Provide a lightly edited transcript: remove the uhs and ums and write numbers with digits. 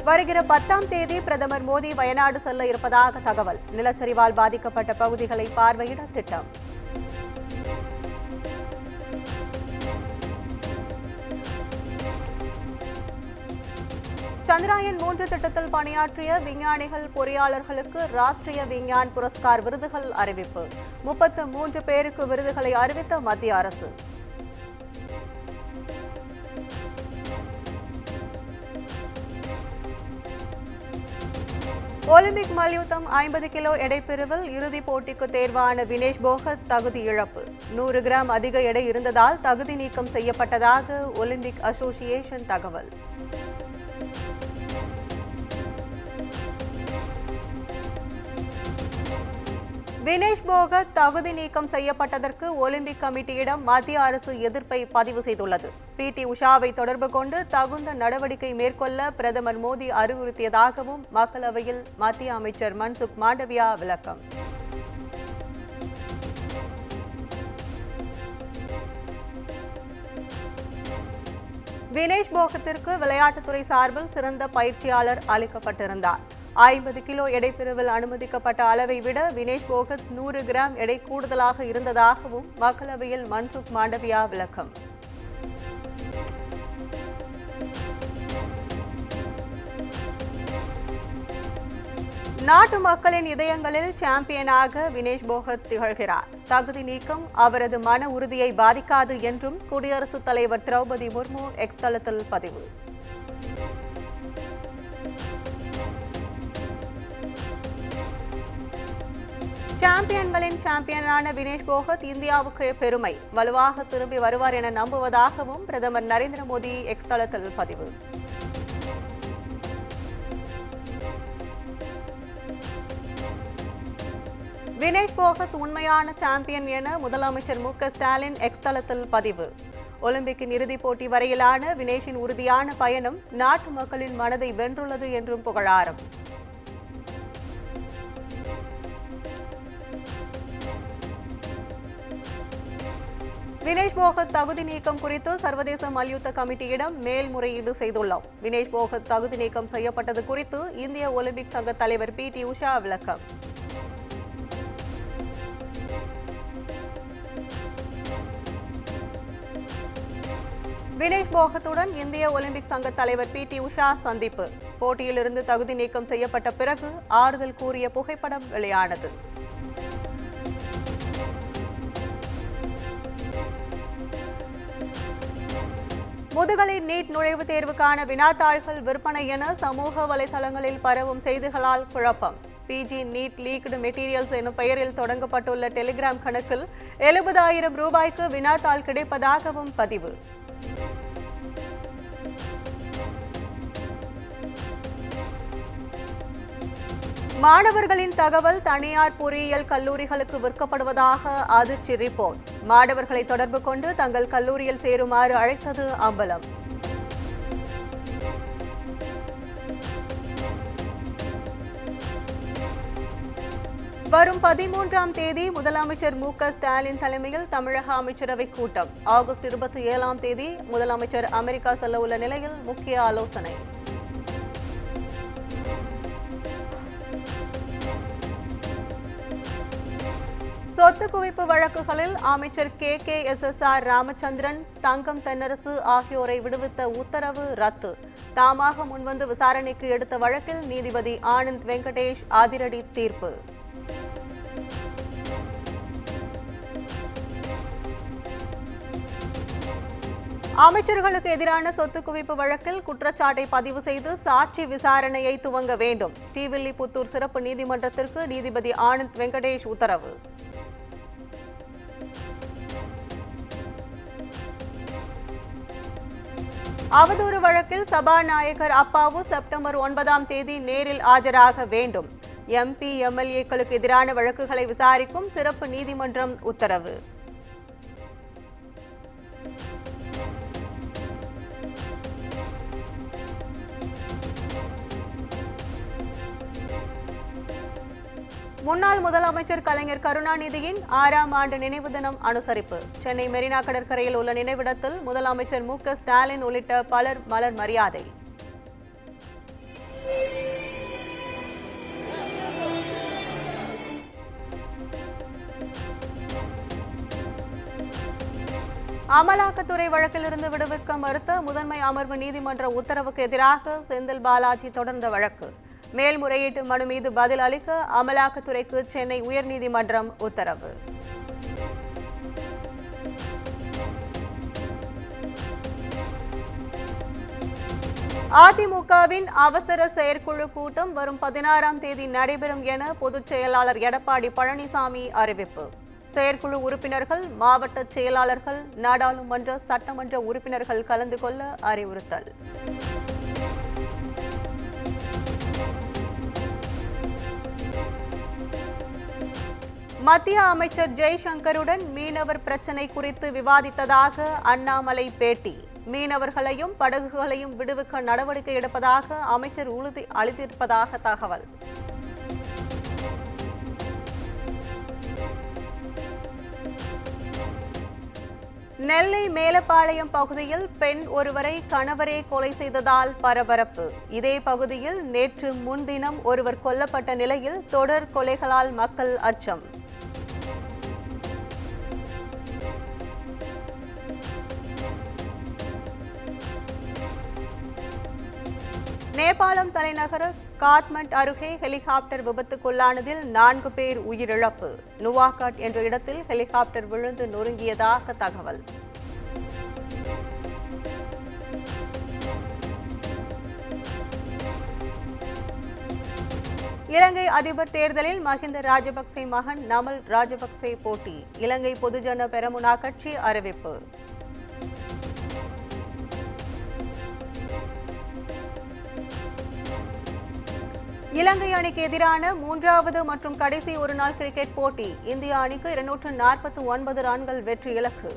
வருகிற 10ஆம் தேதி பிரதமர் மோடி வயநாடு செல்ல இருப்பதாக தகவல். நிலச்சரிவால் பாதிக்கப்பட்ட பகுதிகளை பார்வையிட திட்டம். சந்திராயன் 3 திட்டத்தில் பணியாற்றிய விஞ்ஞானிகள் பொறியாளர்களுக்கு ராஷ்டிரிய விஞ்ஞான் புரஸ்கார் விருதுகள் அறிவிப்பு. 33 பேருக்கு விருதுகளை அறிவித்த மத்திய அரசு. ஒலிம்பிக் மல்யுத்தம் 50 கிலோ எடைப்பிரிவில் இறுதிப் போட்டிக்கு தேர்வான வினேஷ் போகத் தகுதி இழப்பு. 100 கிராம் அதிக எடை இருந்ததால் தகுதி நீக்கம் செய்யப்பட்டதாக ஒலிம்பிக் அசோசியேஷன் தகவல். வினேஷ் போகத் தகுதி நீக்கம் செய்யப்பட்டதற்கு ஒலிம்பிக் கமிட்டியிடம் மத்திய அரசு எதிர்ப்பை பதிவு செய்துள்ளது. PT உஷாவை தொடர்பு கொண்டு தகுந்த நடவடிக்கை மேற்கொள்ள பிரதமர் மோடி அறிவுறுத்தியதாகவும் மக்களவையில் மத்திய அமைச்சர் மன்சுக் மாண்டவியா விளக்கம். வினேஷ் போகத்திற்கு விளையாட்டுத்துறை சார்பில் சிறந்த பயிற்சியாளர் அளிக்கப்பட்டிருந்தார். 50 கிலோ எடைப்பிரிவில் அனுமதிக்கப்பட்ட அளவை விட வினேஷ் போகத் 100 கிராம் எடை கூடுதலாக இருந்ததாகவும் மக்களவையில் மன்சுக் மாண்டவியா விளக்கம். நாட்டு மக்களின் இதயங்களில் சாம்பியனாக வினேஷ் போகத் திகழ்கிறார். தகுதி நீக்கம் அவரது மன உறுதியை பாதிக்காது என்றும் குடியரசுத் தலைவர் திரௌபதி முர்மு எக்ஸ் தளத்தில் பதிவு. சாம்பியன்களின் சாம்பியனான வினேஷ் போகத் இந்தியாவுக்கு பெருமை. வலுவாக திரும்பி வருவார் என நம்புவதாகவும் பிரதமர் நரேந்திர மோடி எக்ஸ் தளத்தில் பதிவு. வினேஷ் போகத் உண்மையான சாம்பியன் என முதலமைச்சர் மு.க. ஸ்டாலின் எக்ஸ் தளத்தில் பதிவு. ஒலிம்பிக்கின் இறுதிப் போட்டி வரையிலான வினேஷின் உறுதியான பயணம் நாட்டு மக்களின் மனதை வென்றுள்ளது என்றும் புகழாரம். வினேஷ் போகத் தகுதி நீக்கம் குறித்து சர்வதேச மல்யுத்த கமிட்டியிடம் மேல்முறையீடு செய்துள்ளோம். வினேஷ் போகத் தகுதி நீக்கம் செய்யப்பட்டது குறித்து இந்திய ஒலிம்பிக் சங்க தலைவர் PT உஷா விளக்கம். வினேஷ் போகத்துடன் இந்திய ஒலிம்பிக் சங்க தலைவர் PT உஷா சந்திப்பு. போட்டியிலிருந்து தகுதி நீக்கம் செய்யப்பட்ட பிறகு ஆறுதல் கூறிய புகைப்படம் வெளியானது. முதுகலை நீட் நுழைவுத் தேர்வுக்கான வினாத்தாள்கள் விற்பனை என சமூக வலைதளங்களில் பரவும் செய்திகளால் குழப்பம். PG நீட் லீக்டு மெட்டீரியல்ஸ் எனும் பெயரில் தொடங்கப்பட்டுள்ள டெலிகிராம் கணக்கில் 70,000 ரூபாய்க்கு வினாத்தாள் கிடைப்பதாகவும் பதிவு. மாணவர்களின் தகவல் தனியார் பொறியியல் கல்லூரிகளுக்கு விற்கப்படுவதாக அதிர்ச்சி ரிப்போர்ட். மாணவர்களை தொடர்பு கொண்டு தங்கள் கல்லூரியில் சேருமாறு அழைத்தது அம்பலம். வரும் 13ஆம் தேதி முதலமைச்சர் மு.க. ஸ்டாலின் தலைமையில் தமிழக அமைச்சரவை கூட்டம். ஆகஸ்ட் 27ஆம் தேதி முதலமைச்சர் அமெரிக்கா செல்ல உள்ள நிலையில் முக்கிய ஆலோசனை. சொத்து குவிப்பு வழக்குகளில் அமைச்சர் KKSSR ராமச்சந்திரன், தங்கம் தென்னரசு ஆகியோரை விடுவித்த உத்தரவு ரத்து. தாமாக முன்வந்து விசாரணைக்கு எடுத்த வழக்கில் நீதிபதி ஆனந்த் வெங்கடேஷ் அதிரடி தீர்ப்பு. அமைச்சர்களுக்கு எதிரான சொத்து குவிப்பு வழக்கில் குற்றச்சாட்டை பதிவு செய்து சாட்சி விசாரணையை துவங்க வேண்டும். ஸ்ரீவில்லிபுத்தூர் சிறப்பு நீதிமன்றத்திற்கு நீதிபதி ஆனந்த் வெங்கடேஷ் உத்தரவு. அவதூறு வழக்கில் சபாநாயகர் அப்பாவு செப்டம்பர் 9ஆம் தேதி நேரில் ஆஜராக வேண்டும். MP MLAக்களுக்கு எதிரான வழக்குகளை விசாரிக்கும் சிறப்பு நீதிமன்றம் உத்தரவு. முன்னாள் முதலமைச்சர் கலைஞர் கருணாநிதியின் 6ஆம் ஆண்டு நினைவு தினம் அனுசரிப்பு. சென்னை மெரினா கடற்கரையில் உள்ள நினைவிடத்தில் முதலமைச்சர் மு.க. ஸ்டாலின் உள்ளிட்ட பலர் மலர் மரியாதை. அமலாக்கத்துறை வழக்கிலிருந்து விடுவிக்க மறுத்த முதன்மை அமர்வு நீதிமன்ற உத்தரவுக்கு எதிராக செந்தில் பாலாஜி தொடர்ந்த வழக்கு. மேல்முறையீட்டு மனு மீது பதில் அளிக்க அமலாக்கத்துறைக்கு சென்னை உயர்நீதிமன்றம் உத்தரவு. அதிமுகவின் அவசர செயற்குழு கூட்டம் வரும் 16ஆம் தேதி நடைபெறும் என பொதுச் செயலாளர் எடப்பாடி பழனிசாமி அறிவிப்பு. செயற்குழு உறுப்பினர்கள், மாவட்ட செயலாளர்கள், நாடாளுமன்ற சட்டமன்ற உறுப்பினர்கள் கலந்து கொள்ள அறிவுறுத்தல். மத்திய அமைச்சர் ஜெய்சங்கருடன் மீனவர் பிரச்சினை குறித்து விவாதித்ததாக அண்ணாமலை பேட்டி. மீனவர்களையும் படகுகளையும் விடுவிக்க நடவடிக்கை எடுப்பதாக அமைச்சர் உறுதி அளித்திருப்பதாக தகவல். நெல்லை மேலப்பாளையம் பகுதியில் பெண் ஒருவரை கணவரே கொலை செய்ததால் பரபரப்பு. இதே பகுதியில் நேற்று முன்தினம் ஒருவர் கொல்லப்பட்ட நிலையில் தொடர் கொலைகளால் மக்கள் அச்சம். நேபாளம் தலைநகர் காத்மண்ட் அருகே ஹெலிகாப்டர் விபத்துக்குள்ளானதில் 4 பேர் உயிரிழப்பு. நுவாகாட் என்ற இடத்தில் ஹெலிகாப்டர் விழுந்து நொறுங்கியதாக தகவல். இலங்கை அதிபர் தேர்தலில் மஹிந்த ராஜபக்சே மகன் நமல் ராஜபக்சே போட்டி. இலங்கை பொதுஜன பெரமுனா கட்சி அறிவிப்பு. இலங்கை அணிக்கு எதிரான 3வது மற்றும் கடைசி ஒருநாள் கிரிக்கெட் போட்டி. இந்திய அணிக்கு 249 ரன்கள் வெற்றி இலக்கு.